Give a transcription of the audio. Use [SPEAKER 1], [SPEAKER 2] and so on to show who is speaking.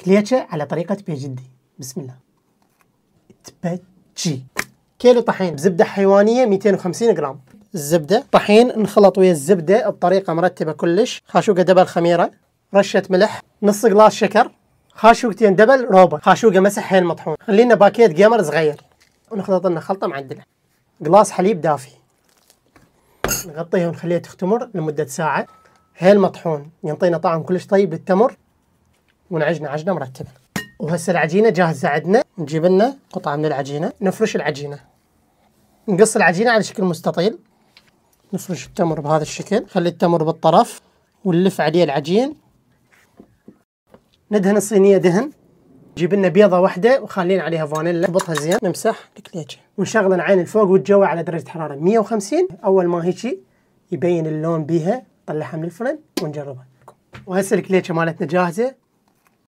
[SPEAKER 1] كليتشة على طريقة بيجدي. بسم الله. تبجي كيلو طحين بزبدة حيوانية 250 جرام. الزبدة طحين انخلط ويا الزبدة بطريقة مرتبة كلش. خاشوقة دبل خميرة، رشة ملح، نص جلاس شكر، خاشوقتين دبل روبة، خاشوقة مسح حيل مطحون. خلينا باكيت جيمر صغير ونخلط لنا خلطة معدلة. جلاس حليب دافي، نغطيها ونخليها تختمر لمدة ساعة. هيل مطحون ينطينا طعم كلش طيب بالتمر، ونعجنه عجنة مرتبة. وهسه العجينة جاهزة عندنا. نجيب لنا قطعة من العجينة، نفرش العجينة، نقص العجينة على شكل مستطيل، نفرش التمر بهذا الشكل، خلي التمر بالطرف ونلف عليه العجين. ندهن الصينية دهن، نجيب لنا بيضة واحدة وخلينا عليها فانيلا، نربطها زين، نمسح الكليتشة ونشغل العين الفوق والجو على درجة حرارة 150. أول ما هيجي يبين اللون بيها نطلعها من الفرن ونجربها. وهسه الكليتشة مالتنا جاهزة.